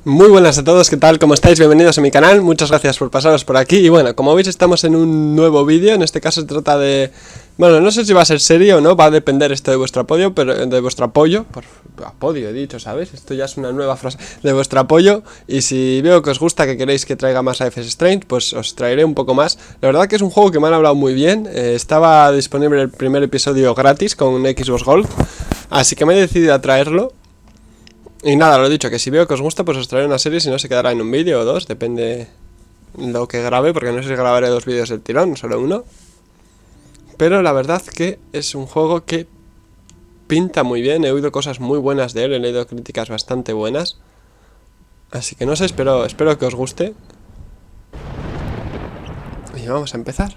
Muy buenas a todos, ¿qué tal? ¿Cómo estáis? Bienvenidos a mi canal, muchas gracias por pasaros por aquí. Y bueno, como veis estamos en un nuevo vídeo, en este caso se trata de... Bueno, no sé si va a ser serie o no, va a depender esto de vuestro apoyo, pero de vuestro apoyo, apoyo he dicho, ¿sabes? Esto ya es una nueva frase, de vuestro apoyo. Y si veo que os gusta, que queréis que traiga más a Life is Strange, pues os traeré un poco más. La verdad que es un juego que me han hablado muy bien, estaba disponible el primer episodio gratis con Xbox Gold, así que me he decidido a traerlo. Y nada, lo he dicho, que si veo que os gusta, pues os traeré una serie, si no se quedará en un vídeo o dos, depende lo que grabe, porque no sé si grabaré dos vídeos del tirón, solo uno. Pero la verdad que es un juego que pinta muy bien, he oído cosas muy buenas de él, he leído críticas bastante buenas. Así que no sé, espero que os guste. Y vamos a empezar.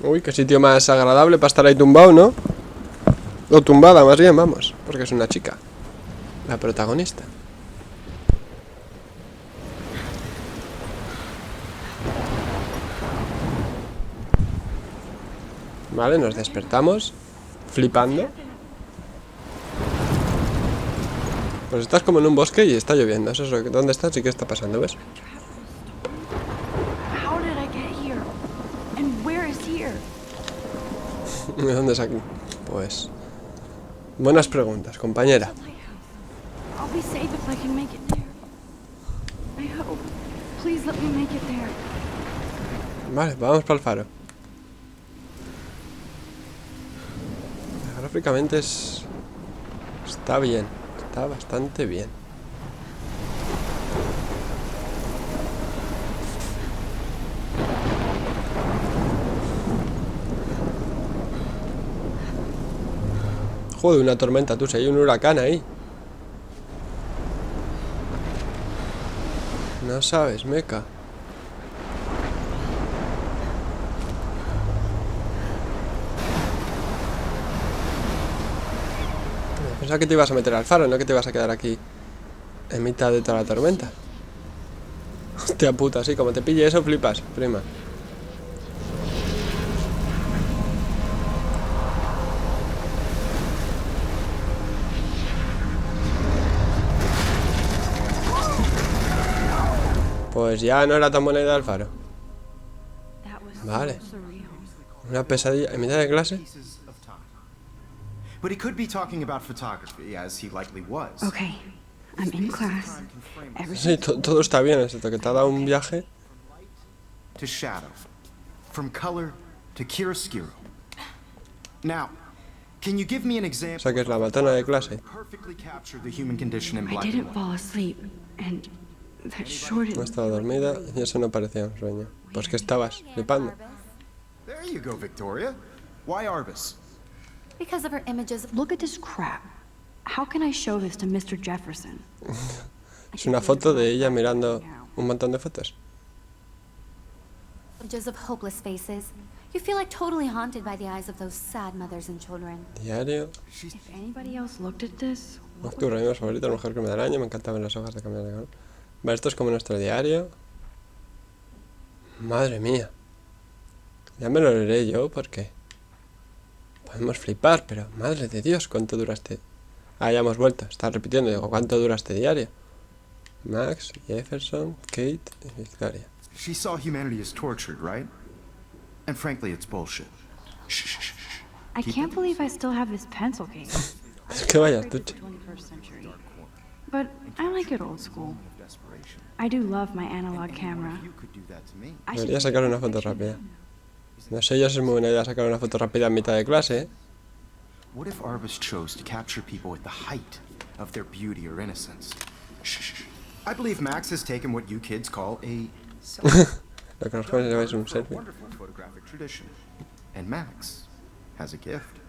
Uy, qué sitio más agradable para estar ahí tumbado, ¿no? O tumbada, más bien, vamos. Porque es una chica, la protagonista. Vale, nos despertamos flipando. Pues estás como en un bosque y está lloviendo. Eso es lo que... ¿Dónde estás y qué está pasando? ¿Ves? ¿Dónde es aquí? Pues... buenas preguntas, compañera. Vale, vamos para el faro. Gráficamente está bien. Está bastante bien. Joder, una tormenta, tú, si hay un huracán ahí. No sabes, meca. Pensaba que te ibas a meter al faro, no que te ibas a quedar aquí en mitad de toda la tormenta. Hostia puta, sí, como te pille eso, flipas, prima. Pues ya no era tan buena idea el faro. Vale. Una pesadilla en mitad de clase. But he could be talking about photography, as he likely was. Okay, I'm in class. Sí, todo está bien, excepto que te ha dado un viaje. To shadow, from color to chiaroscuro. Now, can you give me an example? O sea que es la matona de clase. Perfectly capture the human condition in I black didn't and fall asleep, and that shorted. No estaba dormida y eso no parecía un sueño. Pues que estabas flipando. white. There you go, Victoria. Why Arbus? Because of her images Look at this crap. How can I show this to Mr. Jefferson? Es una foto de ella mirando un montón de fotos. of hopeless faces. You feel like totally haunted by the eyes of those sad mothers and children. Diario. If anybody else looked at this, Nocturno, mi favorito, el mejor crimen del año. Me encantaban las hojas de cambiar de color. Vale, esto es como nuestro diario. Madre mía. Ya me lo leeré yo porque podemos flipar, pero madre de Dios, ¿cuánto dura este? Ah, ya hemos vuelto, está repitiendo, digo, ¿cuánto dura este diario? Max, Jefferson, Kate y Victoria. She saw humanity as tortured, right? And frankly, it's bullshit. Shh, shh, shh, shh. I can't believe I still have this pencil case. Es que vaya, tú... 21st century. But I like it old school. I do love my analog camera. You could do that to me. I should Debería sacar una foto rápida. No sé yo si es muy buena idea sacar una foto rápida en mitad de clase, ¿eh? What if Arbus chose to capture people at the height of their beauty or innocence? Shh, shh, shh. I believe Max has taken what you kids call a Lo que nos jóvenes llamáis un selfie. wonderful photographic tradition. And Max has a gift.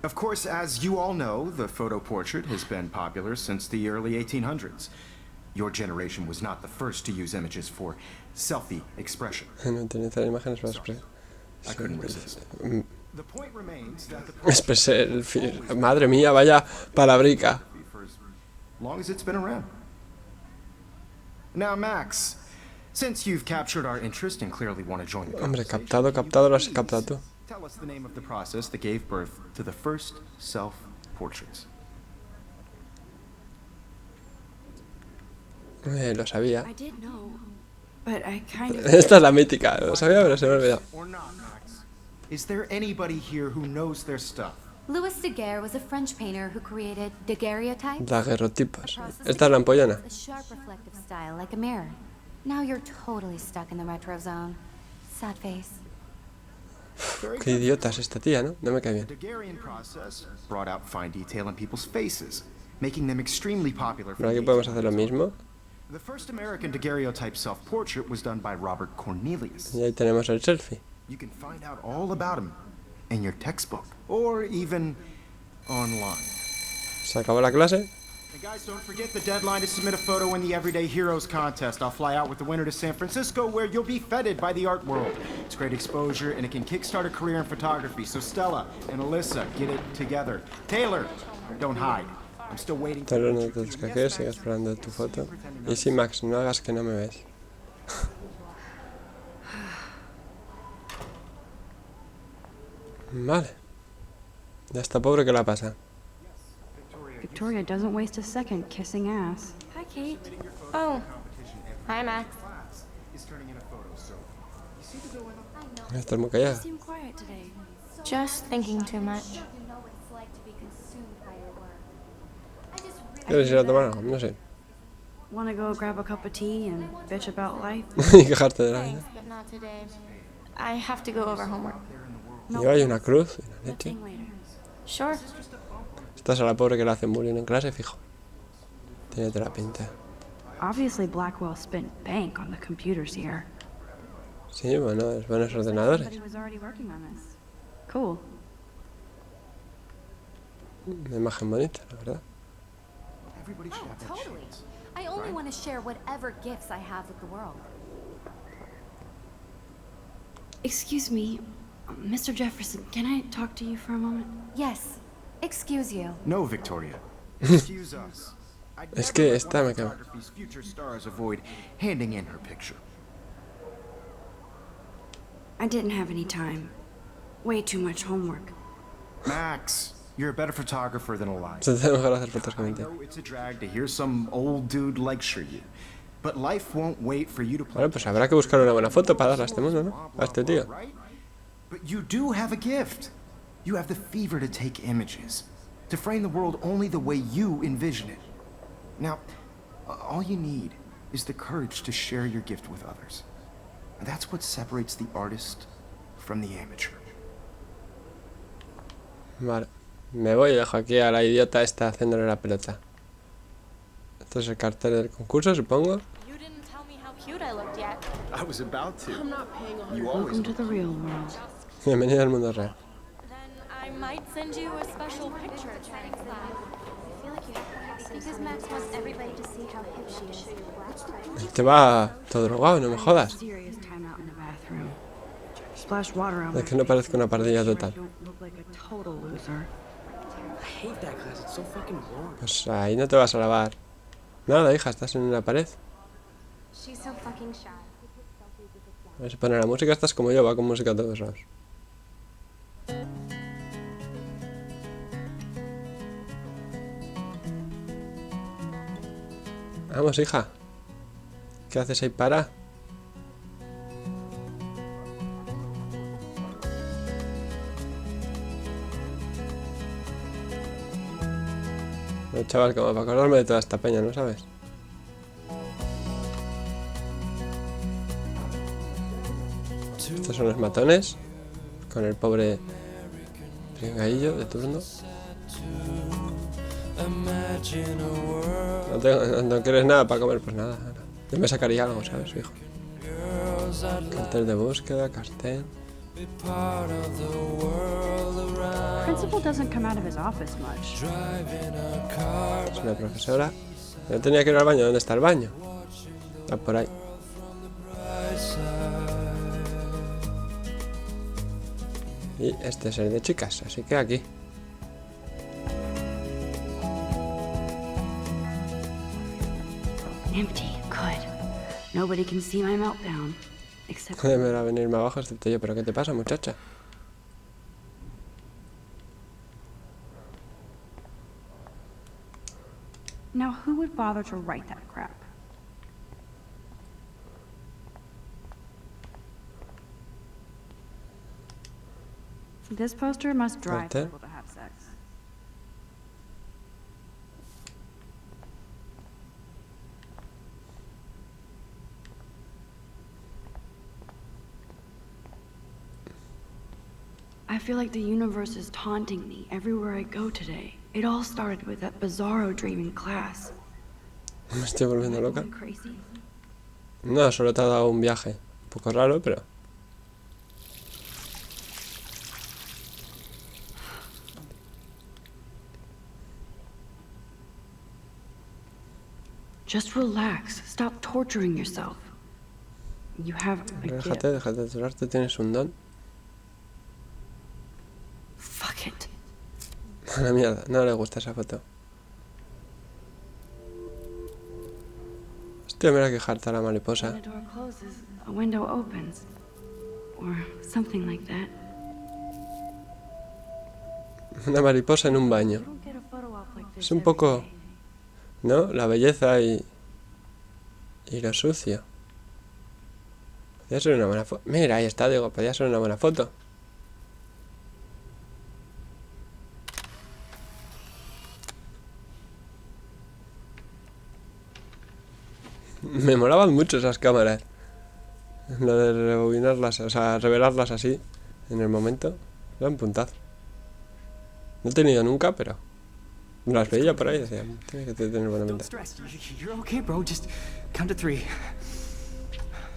Of course, as you all know, the photo portrait has been popular since the early 1800s. Your generation was not the first to use images for selfie expression. No utilizar imágenes para expresar. I couldn't resist. The point remains that the Madre mía, vaya palabrica. for as long as it's been around. Now, Max, Since you've captured our interest and clearly want to join the Hombre, conversation, captado lo has captado tú. tell us the name of the process that gave birth to the first self-portraits. Lo sabía. I did know, but I kind of... Esta es la mítica, lo sabía pero se me ha olvidado. Or not, Max? Is there anybody here who knows their stuff? Louis Daguerre was a French painter who created daguerreotypes. Daguerrotipos. Esta es la ampollona. A sharp reflective style like a mirror. Now you're totally stuck in the retro zone. Sad face. Qué idiota es esta tía, ¿no? No me cae bien. The Daguerrean process brought out fine detail in people's faces, making them extremely popular for Pero aquí the podemos hacer lo 1800s. mismo. The first American daguerreotype self-portrait was done by Robert Cornelius. Y ahí tenemos el selfie. You can find out all about him in your textbook, or even online. Se acabó la clase. And guys, don't forget the deadline to submit a photo in the Everyday Heroes contest. I'll fly out with the winner to San Francisco, where you'll be feted by the art world. It's great exposure, and it can kickstart a career in photography. So Stella and Alyssa, get it together. Taylor, don't hide. I'm still waiting for Pero no te descaques, sigue esperando tu foto. Y sí, Max, no hagas que no me ves. Vale. Ya está pobre que la pasa. Victoria doesn't waste a second kissing ass. Hi, Kate. Oh, hi, Max. Estás muy callada. You seem quiet today. Just thinking too much. You know what it's like to be consumed by your work. I just really ¿Quieres ir a tomar algo? No sé. Want to go grab a cup of tea and bitch about life? Y quejarte de la vida. Thanks, but not today. I have to go over homework. Y hay una cruz y una leche. Thing later. Sure. Esta es a la pobre que le hacen bullying en clase, fijo. Tiene toda la pinta. Obviously, Blackwell spent bank on the computers here. Sí, bueno, es buenos But ordenadores. he was already working on this. Cool. Una imagen bonita, la verdad. Everybody should Oh, have that totally. chance. I only want to share whatever gifts I have with the world. Excuse me, Mr. Jefferson, can I talk to you for a moment? Yes. Excuse you. No, Victoria. Excuse us. I'd Es never que let esta me quema. photography's future stars avoid handing in her picture. I didn't have any time. Way too much homework. Max, you're a better photographer than alive. Se te da mejor hacer fotos que I mentir. know it's a drag to hear some old dude lecture you, but life won't wait for you to play. Bueno, pues habrá que buscar una buena foto para darle a este mundo, ¿no? A este tío. Right? But you do have a gift. You have the fever to take images, to frame the world only the way you envision it. Now, all you need is the courage to share your gift with others. And that's what separates the artist from the amateur. Vale. Me voy y dejo aquí a la idiota esta haciéndole la pelota. Esto es el cartel del concurso, supongo. You didn't tell me how cute I looked yet. I was about to. I'm not paying on You always Welcome to the real world. Bienvenido al mundo real. Then I might send you a special picture. Because Max wants everybody to see how hip she is. Te va todo drogado, no me jodas. Serious time out in the bathroom. Splash water on my Es que no parezco una pardilla total. don't look like a total loser. I hate that class, it's so fucking boring. Pues ahí no te vas a lavar. Nada, hija, estás en la pared. She's so fucking shy. A ver si pone la música, estás como yo, va con música a todos lados. Vamos, hija. ¿Qué haces ahí para? No, chaval, como para acordarme de toda esta peña, ¿no sabes? Estos son los matones. Con el pobre pringaillo de turno. No quieres nada para comer, pues nada. Yo me sacaría algo, ¿sabes, hijo? Cartel de búsqueda, cartel. Principal doesn't come out of his office much. Es una profesora. Yo tenía que ir al baño. ¿Dónde está el baño? Está por ahí. Y este es el de chicas, así que aquí. Empty. Good. Nobody can see my meltdown. Except Deberá venirme abajo excepto yo. ¿Pero qué te pasa, muchacha? Now who would bother to write that crap? This poster must drive Este. people to have sex. I feel like the universe is taunting me everywhere I go today. It all started with that bizarro dream in class. Me estoy volviendo loca. Am I crazy? No, solo te ha dado un viaje. Un poco raro, pero... Just relax. Stop torturing yourself. You have a gift. Déjate de torturarte, tienes un don. Fuck it. A la mierda, no le gusta esa foto. Hostia, mira que jarta la When mariposa. a door closes, a window opens. Or something like that. Una mariposa en un baño. You don't get a photo op like this Es un every poco... day. ¿No? La belleza y lo sucio. Podría ser una buena foto. Mira, ahí está, digo, podría ser una buena foto. Me molaban mucho esas cámaras. Lo de rebobinarlas, o sea, revelarlas así, en el momento. Era un puntazo. No he tenido nunca, pero... Me las veía por ahí y decía, tiene que tener buena Don't pinta. stress. You're okay, bro. Just count to 3.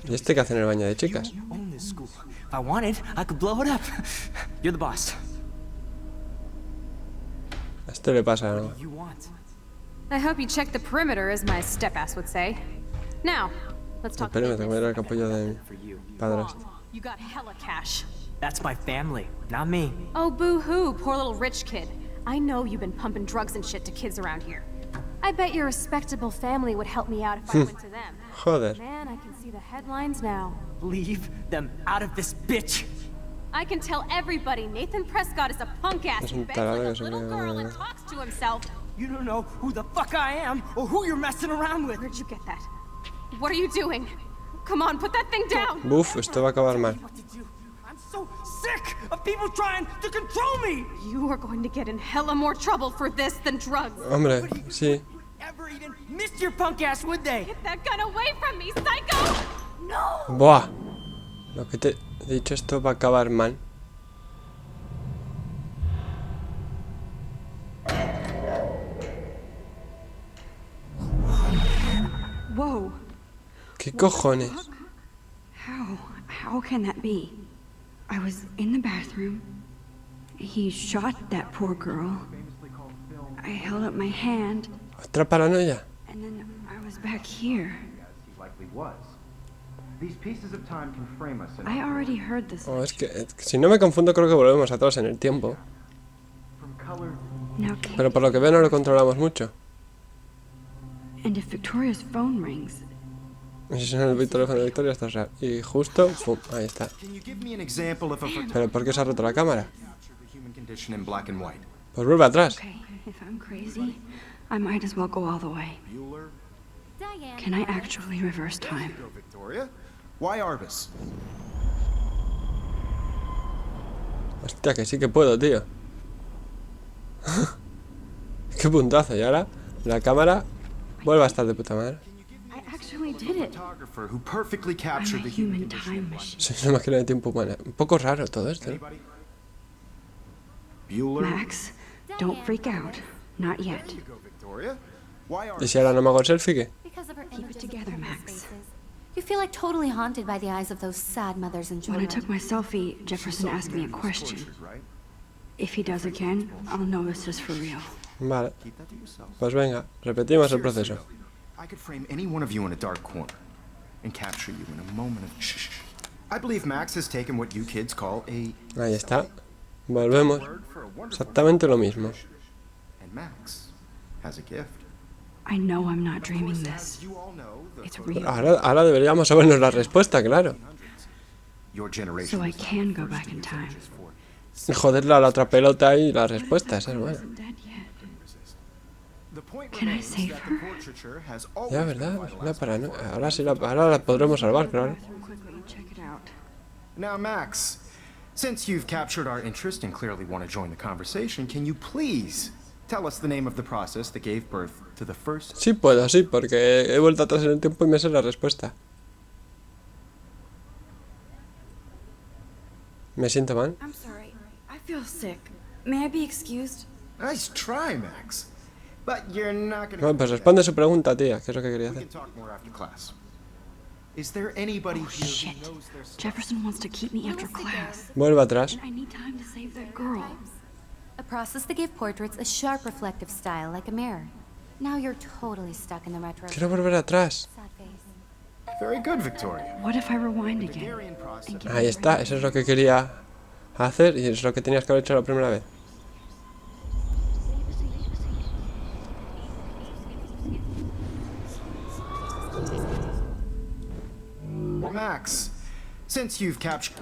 ¿Y este qué hace en el baño de chicas? You own this school. If I wanted, I could blow it up. You're the boss. A este le pasa algo. What do you want? I hope you checked the perimeter, as my step-ass would say. Now, let's talk Espérame, tengo que ir al business. capullo de mi For you. padrastro. You got hella cash. That's my family, not me. Oh, boo-hoo, poor little rich kid. I know you've been pumping drugs and shit to kids around here. I bet your respectable family would help me out if I went to them. Joder. Man, I can see the headlines now. Leave them out of this bitch. I can tell everybody Nathan Prescott is a punk ass Es who un begs tarado like que se a little queda girl con and el- talks to himself. You don't know who the fuck I am or who you're messing around with. Where'd you get that? What are you doing? Come on, put that thing down! Buf, esto va a acabar mal. What to do? I'm so sick of people trying to control me. You are going to get in hella more trouble for this than drugs. Hombre, sí. Ever even missed your punk ass, would they? Get that gun away from me, psycho! No! Buah. Lo que te he dicho, esto va a acabar mal. Whoa. ¿Qué cojones? How can that be? I was in the bathroom. He shot that poor girl. I held up my hand, ¿Otra paranoia? and then I was back here. He likely was. These pieces of time can frame us in I already heard this. Oh, es que si no me confundo creo que volvemos atrás en el tiempo. from color. Now, Pero por lo que veo no lo controlamos mucho. and if Victoria's phone rings, Y si suena el teléfono de Victoria, esto es real. Y justo, pum, ahí está. Can you give me an example of a photograph ¿Pero por qué se ha roto la cámara? captured the human condition in black and white? Pues vuelve atrás. okay, if I'm crazy, I might as well go all the way. Bueller? Diane. Can I actually reverse time? Go, Victoria. Why Arbus? Hostia, que sí que puedo, tío. Qué puntazo. Y ahora la cámara vuelve a estar de puta madre. I actually did it. Photographer who perfectly I'm captured a the human human condition in time black. machine. Soy una máquina de tiempo humana. Un poco raro todo esto, ¿eh? Anybody? Bueller? Max, don't freak out. Not yet. There you go, Victoria. Why ¿Y Arbus? si ahora no me hago el selfie, qué? Because of her Keep it images of together, homeless Max. faces. You feel like totally haunted by the eyes of those sad mothers and When I children. took my selfie, Jefferson asked me a question. Tortured, right? If he does again, I'll know this is for real. Vale. Keep that to yourself. Pues venga, repetimos el proceso. I could frame any one of you in a dark corner and capture you in a moment of shh. I believe Max has taken what you kids call a Ahí está. Volvemos. word for a wonderful Exactamente lo mismo. and Max has a gift. I know I'm not dreaming this. You all know, the It's real. Ahora deberíamos sabernos la respuesta, claro. your generation So I was the can go first back to in use time. images for Y joderle a la otra pelota y la respuesta, esa es buena. Isn't dead yet. The point Can I remains save that her? the portraiture has always Ya, been ¿verdad? vital No, aspect no. for art. Ahora sí ahora la podremos salvar, claro. Quickly, check it out. Now, Max, since you've captured our interest and clearly want to join the conversation, can you please tell us the name of the process that gave birth to the first? Sí puedo, sí, porque he vuelto atrás en el tiempo y me sé la respuesta. Me siento mal. I'm sorry. I feel sick. May I be excused? Nice try, Max. But you're not going to. Bueno, pues responde su pregunta, tía, que es lo que quería We can hacer. talk more after class. Is there anybody here Shit. who knows their stuff? Jefferson wants to keep me after class. Vuelve atrás. And I need time to save that girl. A process that gave portraits a sharp reflective style like a mirror. Now you're totally stuck in the retro. Quiero volver atrás. Sad face. Very good, Victoria. What if I rewind again? Hungarian process. And give Ahí me está, the eso es lo que quería hacer y es lo que tenías que haber hecho la primera vez. Max, since you've captured.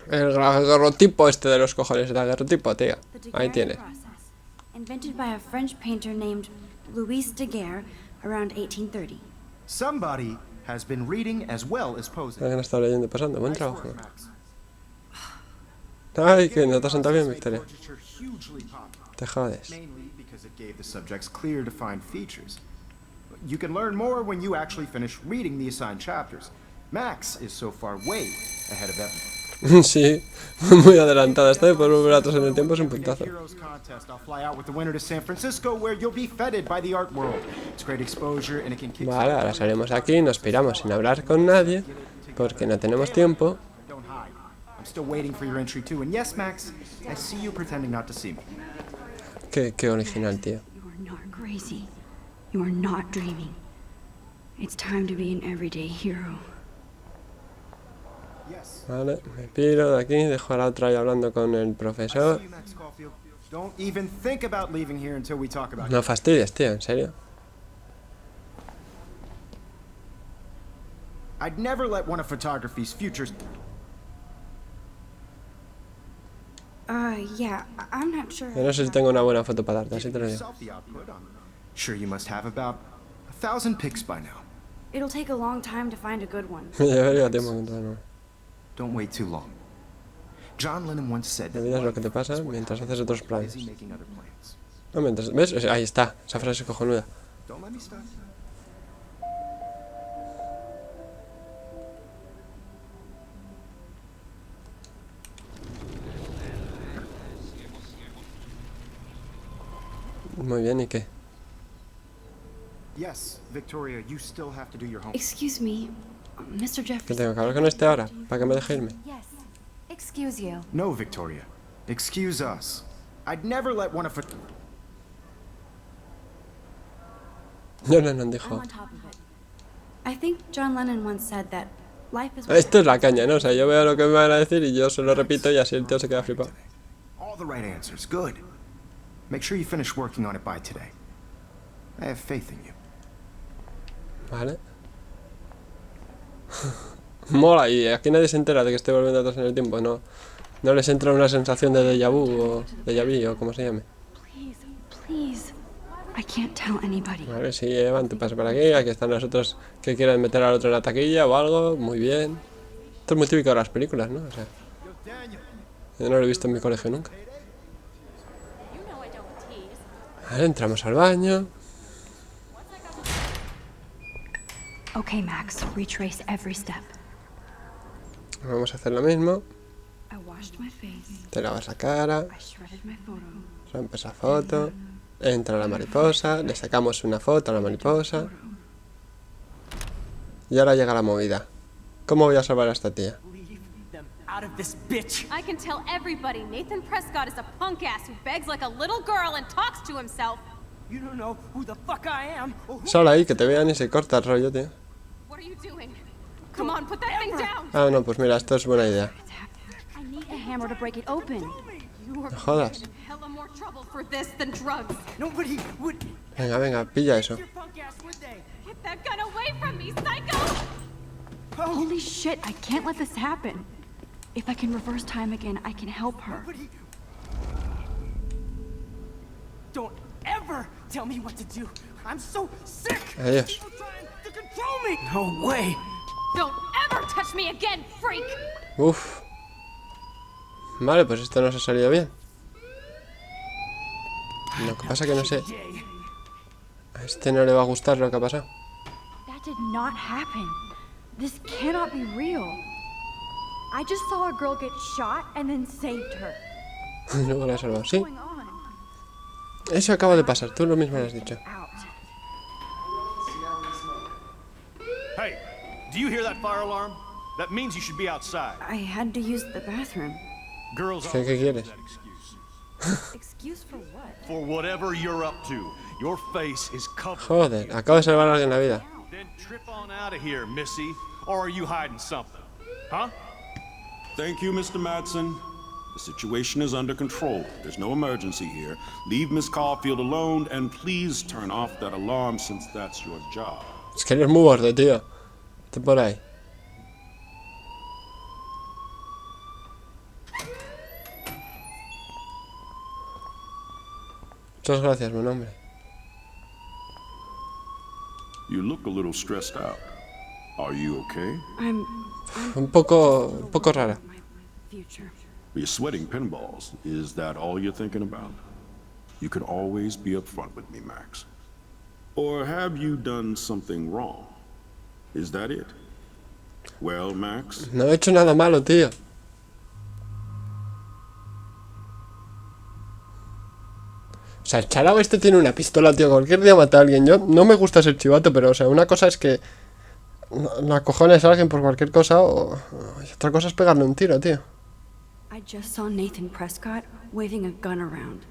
El agarrotipo este de los cojones, el agarrotipo, tía. The Ahí Daguerrean tienes. process, invented by a French painter named Louis Daguerre around 1830. Somebody has been reading as well as posing. Alguien está leyendo y pasando. Buen Nice trabajo. work, Max. Ay, que no te has sentado bien, Made Victoria. portraiture hugely popular, Te jodes. mainly because it gave the subjects clear, defined features. You can learn more when you actually finish reading the assigned chapters. Max is so far way ahead of everyone. Sí, muy adelantada. Esto de poder volver atrás en el tiempo es un puntazo. Heroes contest. I'll fly out with the winner to San Francisco, where you'll be feted by the art world. It's great exposure, and it can kick. Vale, ahora salimos aquí y nos piramos sin hablar con nadie porque no tenemos tiempo. Don't hide. I'm still waiting for your entry too. And yes, Max, I see you pretending not to see me. Qué original, tío. You are not crazy. You are not dreaming. It's time to be an everyday hero. Yes. Vale, me piro de aquí, dejo a la otra ahí hablando con el I profesor. see you, Max Caulfield. Don't even think about leaving here until we talk about it. No fastidies, tío, en serio. I'd never let one of photography's futures. Yeah, I'm not sure. Yo no sé si tengo una buena foto para darte, así te lo digo. Yourself the output. I'm sure you must have about 1,000 pics by now. It'll take a long time to find a good one. Me llevaría tiempo encontrarlo. Don't wait too long. John Lennon once said Me that olvidas lo life que te pasa is worth mientras living. haces otros Busy planes. making other plans. No, mientras, ¿ves? Ahí está, esa frase es cojonuda. Don't let me stop. Muy bien, ¿y qué? Yes, Victoria, you still have to do your homework. Excuse me, Mr. ¿Que Jefferson. tengo que hablar con este ahora? ¿Para que me deje irme? Yes. Excuse you. No, Victoria. Excuse us. I'd never let one of No, no, I'm dijo. on top of it. I think John Lennon once said that life is. Esto es la caña, ¿no? O sea, yo veo lo que me van a decir y yo se lo repito y así el tío se queda flipado. all the right answers. Good. Make sure you finish working on it by today. I have faith in you. Vale. Mola, y aquí nadie se entera de que estoy volviendo atrás en el tiempo, ¿no? No les entra una sensación de déjà vu o déjà vu o como se llame. Please, please. I can't tell anybody. Vale, sí, Evan, tú pasa por aquí están los otros que quieren meter al otro en la taquilla o algo, muy bien. Esto es muy típico de las películas, ¿no? O sea, yo no lo he visto en mi colegio nunca. You know I don't tease. Vale, entramos al baño. Okay, Max, retrace every step. Vamos a hacer lo mismo. I washed my face. Te lavas la cara, I shredded my photo. rompes la foto, entra la mariposa, le sacamos una foto a la mariposa. Y ahora llega la movida. ¿Cómo voy a salvar a esta tía? Leave them out of this bitch. I can tell everybody Nathan Prescott is a punk ass who begs like a little girl and talks to himself. You don't know who the fuck I am or who Solo ahí, que te vean y se corta el rollo, tío. What are you doing? Come on, put that thing down. Ah, no, pues mira, esto es buena idea. I need a hammer to break it open. You are No jodas. in hella more trouble for this than drugs. Nobody would Venga, venga, pilla eso. your punk ass, would they? Get that gun away from me, psycho! Holy shit, I can't let this happen. If I can reverse time again, I can help her. Nobody. Don't ever tell me what to do. I'm so sick. Adiós. People trying to control me. No way. Don't ever touch me again, freak! Uf. Vale, pues esto no se ha salido bien. Lo que pasa que no sé. Day. A este no le va a gustar lo que ha pasado. That did not happen. This cannot be real. I just saw a girl get shot and then saved her. Luego la ha salvado. Sí, What's going on? eso acaba de pasar. Tú lo mismo lo has dicho. Out. Hey, do you hear that fire alarm? That means you should be outside. I had to use the bathroom. Girls ¿Qué always quieres? use that excuse. Excuse for what? For whatever you're up to, your face is covered. Joder, acabo de salvar a alguien la vida. Then trip on out of here, Missy. Or are you hiding something? Huh? Thank you, Mr. Madsen. The situation is under control. There's no emergency here. Leave Miss Caulfield alone, and please turn off that alarm since that's your job. Es que eres muy borde, tío. Vete por ahí. Muchas gracias, buen hombre. You look a little stressed out. Are you okay? I'm Un poco rara. my future. You're sweating pinballs. Is that all you're thinking about? You can always be upfront with me, Max. Or have you done something wrong? Is that it? Well, Max, No he hecho nada malo, tío. O sea, el charao este tiene una pistola, tío. Cualquier día mata a alguien. Yo no me gusta ser chivato, pero, o sea, una cosa es que no acojones a alguien por cualquier cosa y otra cosa es pegarle un tiro, tío. I just saw Nathan Prescott waving a gun around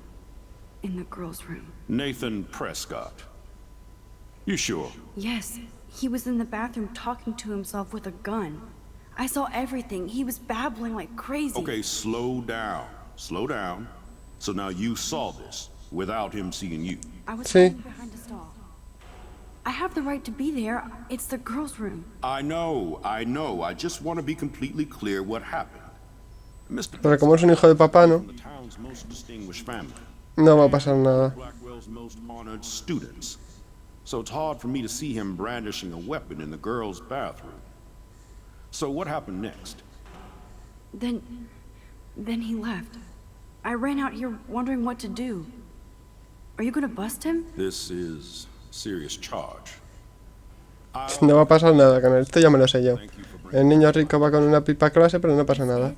in the girls' room. Nathan Prescott. You sure? Yes, he was in the bathroom talking to himself with a gun. I saw everything. He was babbling like crazy. Okay, slow down. Slow down. So now you saw this without him seeing you. I was Sí. hiding behind a stall. I have the right to be there. It's the girls' room. I know. I just want to be completely clear what happened. Mr. Pero como es un hijo de papá, ¿no? the town's most distinguished family, No va a pasar nada. Blackwell's most honored students. So it's hard for me to see him brandishing a weapon in the girls' bathroom. So what happened next? Then he left. I ran out here wondering what to do. Are you gonna bust him? This is serious charge. No va a pasar nada con él. Esto ya me lo sé yo. El niño rico va con una pipa a clase, pero no pasa nada.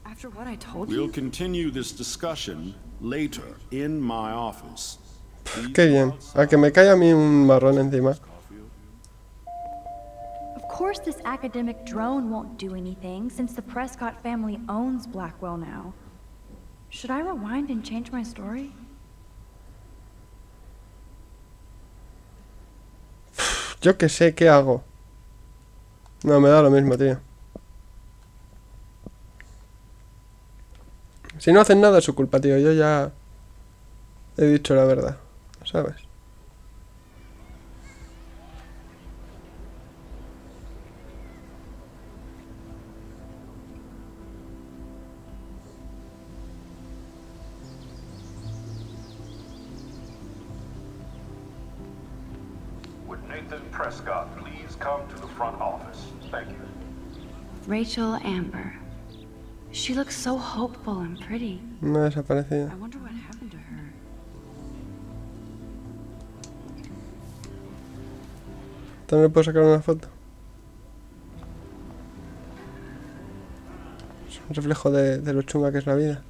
After what I told We'll you? continue this discussion later in my office. Qué bien. A que me cae a mí un marrón encima. Of course this academic drone won't do anything, since the Prescott family owns Blackwell now. Should I rewind and change my story? Yo que sé, ¿qué hago? No, me da lo mismo, tío. Si no hacen nada es su culpa, tío. Yo ya he dicho la verdad, ¿sabes? Would Nathan Prescott please come to the front office? Thank you. Rachel Amber. She looks so hopeful and pretty. No ha desaparecido. I wonder what happened to her. ¿Tú no le puedo sacar una foto? Es un reflejo de lo chunga que es la vida.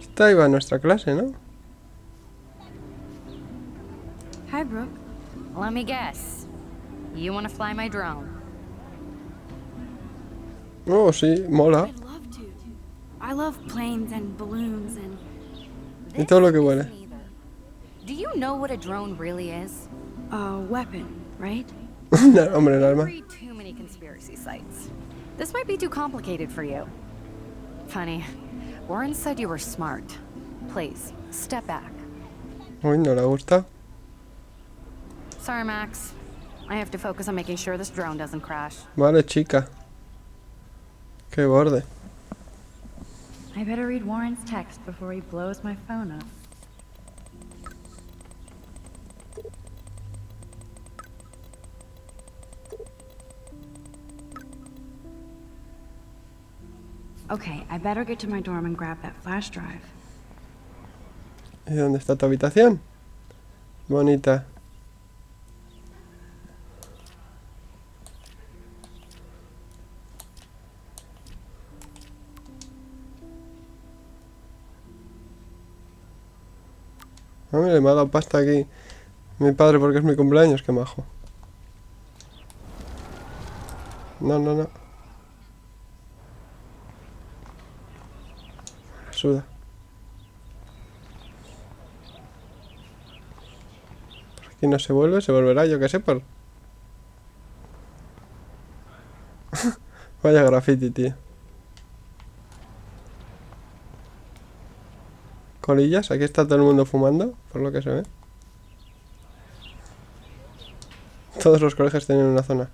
Esta iba a nuestra clase, ¿no? Hi, Brooke. Let me guess. You want to fly my drone? Oh, sí, mola. I'd love to. I love planes and balloons and... Y todo lo que vuela. Isn't either. Do you know what a drone really is? a weapon, right? No, hombre, el arma. Read too many conspiracy sites. This might be too complicated for you. Funny. Warren said you were smart. Please, step back. Uy, no le gusta. Sorry, Max. I have to focus on making sure this drone doesn't crash. Vale, chica. Qué borde. I better read Warren's text before he blows my phone up. Okay, I better get to my dorm and grab that flash drive. ¿Y dónde está tu habitación? Bonita. Ah, mira, me ha dado pasta aquí mi padre porque es mi cumpleaños, qué majo. No, no, no. Suda. Por aquí no se vuelve, se volverá, yo qué sé, por... Vaya graffiti, tío. Colillas, aquí está todo el mundo fumando, por lo que se ve. Todos los colegios tienen una zona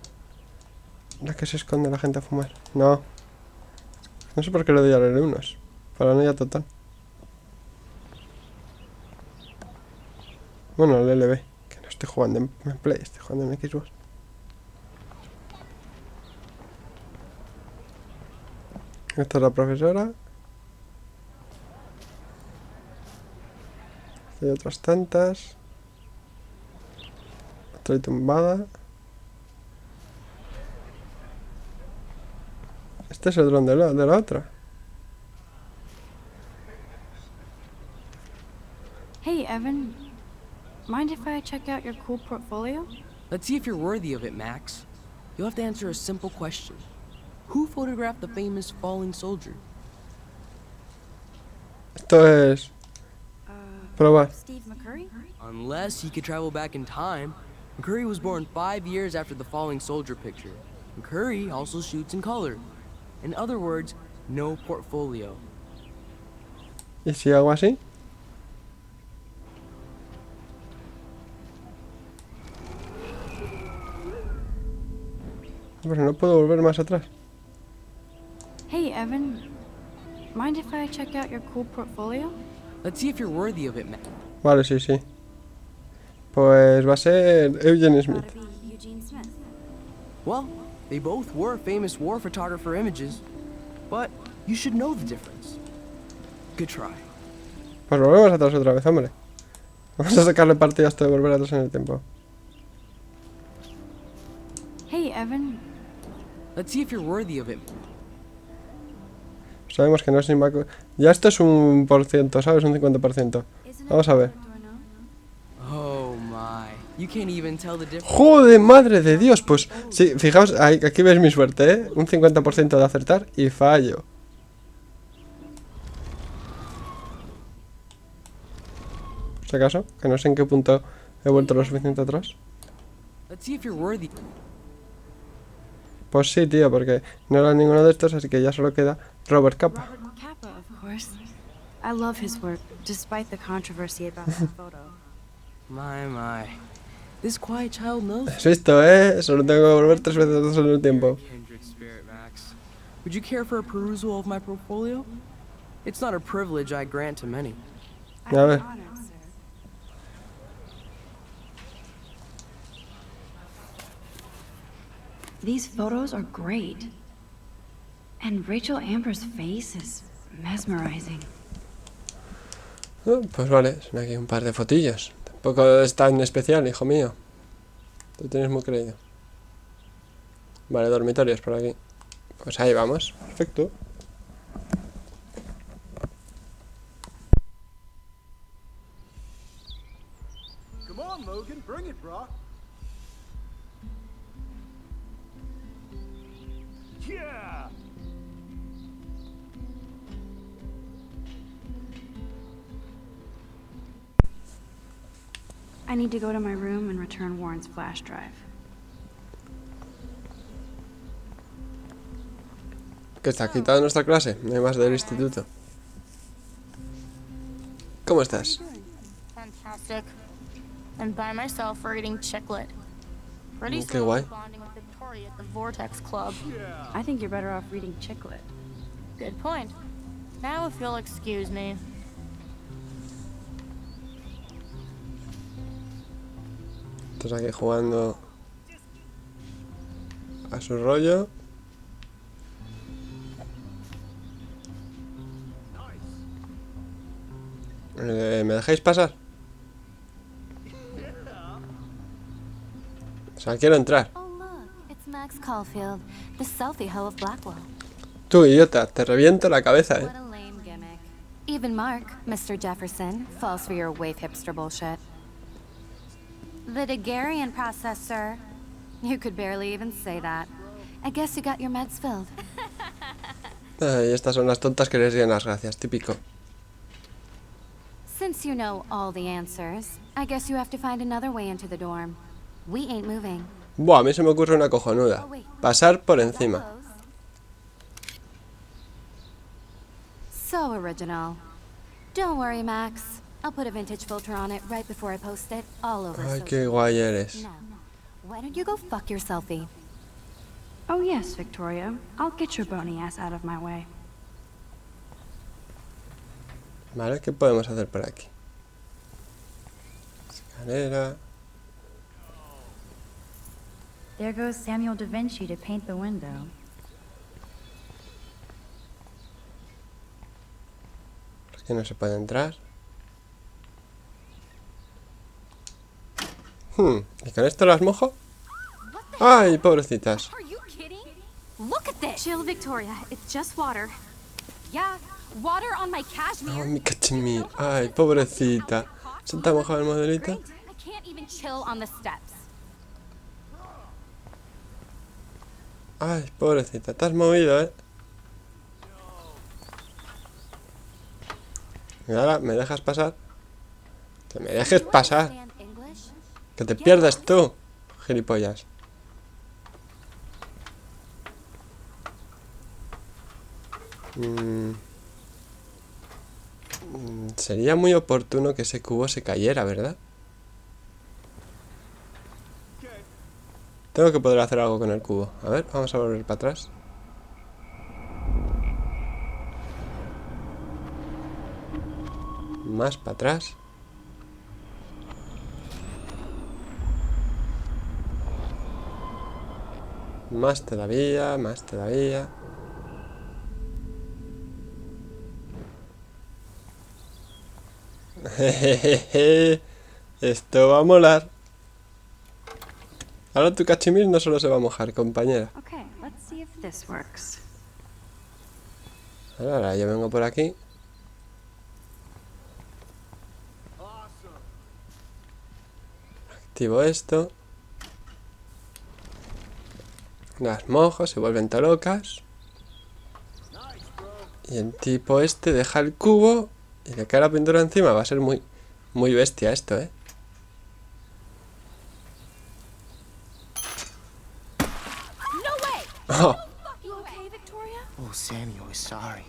en la que se esconde la gente a fumar. No. No sé por qué le doy a leer unos. Paranoia total. Bueno, el LB. Que no estoy jugando en Play, estoy jugando en Xbox. Esta es la profesora. Hay otras tantas. Otra tumbada. Este es el dron de la otra. Hey, Evan. Mind if I check out your cool portfolio? Let's see if you're worthy of it, Max. You'll have to answer a simple question. Who photographed the famous falling soldier? Esto es... probar. Steve McCurry? Unless he could travel back in time. McCurry was born 5 years after the falling soldier picture. McCurry also shoots in color. In other words, no portfolio. ¿Y si hago así? Pero no puedo volver más atrás. Hey, Evan. Mind if I check out your cool portfolio? Let's see if you're worthy of it, Max. Vale, sí, sí. Pues va a ser Eugene Smith. Well, they both were famous war photographer images, but you should know the difference. Good try. Pues volvemos atrás otra vez, hombre. Vamos a sacarle partido a esto de volver atrás en el tiempo. Hey, Evan. Let's see if you're worthy of it. Sabemos que no es ni... Ya esto es un por ciento, ¿sabes? Un 50%. Vamos a ver. Oh my. You can't even tell the difference. ¡Joder, madre de Dios! Pues sí, fijaos, aquí ves mi suerte, ¿eh? Un 50% de acertar y fallo. Por si acaso, que no sé en qué punto he vuelto lo suficiente atrás. Let's see if you're worthy. Pues sí, tío, porque no era ninguno de estos, así que ya solo queda Robert Capa. Robert Capa, of course. I love his work, despite the controversy about the photo. My. This quiet child knows. ¿Has visto, Solo tengo que volver 3 veces atrás en el tiempo. Kindred spirit, Max. Would you care for a perusal of my portfolio? It's not a privilege I grant to many. A ver. These photos are great. And Rachel Amber's face is mesmerizing. Pues vale, son aquí un par de fotillos. Tampoco es tan especial, hijo mío. Tú tienes muy creído. Vale, dormitorios por aquí. Pues ahí vamos, perfecto. Come on, Logan, bring it, bro. Yeah. I need to go to my room and return Warren's flash drive. Que está quitado nuestra clase. No hay más del instituto. ¿Cómo estás? Fantastic. I'm by myself reading Chicklet. Pretty Qué soon guay. bonding with Victoria at the Vortex Club. I think you're better off reading Chicklet. Good point. Now if you'll excuse me. Estás aquí jugando a su rollo. ¿Me dejáis pasar? O sea, quiero entrar. Oh look, it's Max Caulfield, the selfie hoe of Blackwell. Tú, idiota, te reviento la cabeza, What a lame gimmick. Even Mark, Mr. Jefferson, falls for your wave hipster bullshit. The Daguerrean process, sir. You could barely even say that. I guess you got your meds filled. Ay, estas son las tontas que les dieron las gracias, típico. Since you know all the answers, I guess you have to find another way into the dorm. We ain't moving. Buah, a mí se me ocurre una cojonuda. Pasar por encima. So original. Don't worry, Max. I'll put a vintage filter on it right before I post it all over. Ay, qué guay eres. Now, why don't you go fuck your selfie? Oh, yes, Victoria. I'll get your bony ass out of my way. Vale, ¿qué podemos hacer por aquí? Escalera. There goes Samuel da Vinci to paint the window. Aquí no se puede entrar. ¿Y con esto las mojo? ¡Ay, pobrecitas! Are you kidding? Look at this. Chill, Victoria. It's just water. Yeah, water on my cashmere. ¡Ay, mi cachemir! ¡Ay, pobrecita! ¿Se te ha mojado el modelito? I can't even chill on the steps. ¡Ay, pobrecita! Te has movido, ¿eh? Y ahora, ¿me dejas pasar? ¡Que me dejes pasar! ¡Que te pierdes tú! Gilipollas. Sería muy oportuno que ese cubo se cayera, ¿verdad? Tengo que poder hacer algo con el cubo. A ver, vamos a volver para atrás. Más para atrás. Más todavía, más todavía. Jejeje. Esto va a molar. Ahora tu cachemir no solo se va a mojar, compañera. Okay, let's see if this works. Ahora yo vengo por aquí. Activo esto. Las mojo, se vuelven todo locas. Y el tipo este deja el cubo y le cae la pintura encima. Va a ser muy bestia esto, ¿eh? Oh. You okay, Victoria? Oh, Samuel is sorry.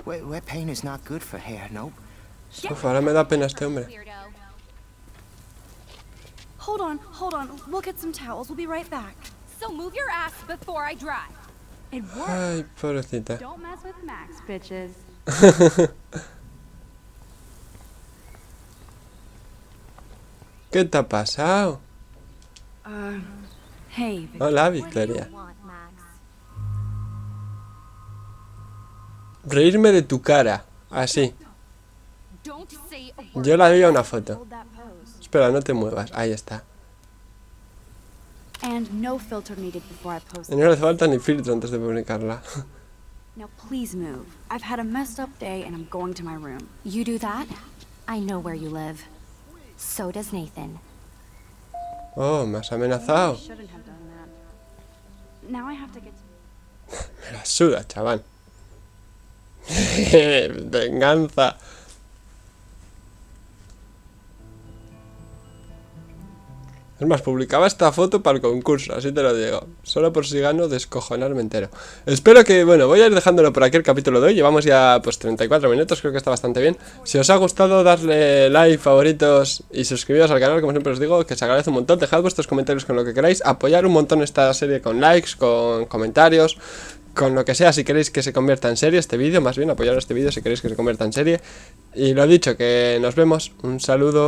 Wet paint is not good for hair, nope. Uf, ahora me da pena este hombre. Hold on. We'll get some towels. We'll be right back. So move your ass before I dry. It worked. Ay, pobrecita. Don't mess with Max, bitches. ¿Qué te ha pasado? Hey, Hola, Victoria. Reírme de tu cara. Así. Don't say a word. Yo la vi a una foto. hold that pose. Espera, no te muevas. Ahí está. And no filter needed before I post Y no le hace falta ni filtro antes de publicarla. Now please move. I've had a messed up day and I'm going to my room. You do that? I know where you live. So does Nathan. Oh, me has amenazado. Shouldn't have done that. Now I have to get to... Me la suda, chaval. Venganza. Es más, publicaba esta foto para el concurso, así te lo digo. Solo por si gano, descojonarme entero. Espero que, bueno, voy a ir dejándolo por aquí el capítulo de hoy. Llevamos ya, pues, 34 minutos, creo que está bastante bien. Si os ha gustado, darle like, favoritos y suscribiros al canal, como siempre os digo, que se agradece un montón. Dejad vuestros comentarios con lo que queráis. Apoyar un montón esta serie con likes, con comentarios, con lo que sea, si queréis que se convierta en serie este vídeo. Más bien, apoyar este vídeo si queréis que se convierta en serie. Y lo dicho, que nos vemos. Un saludo.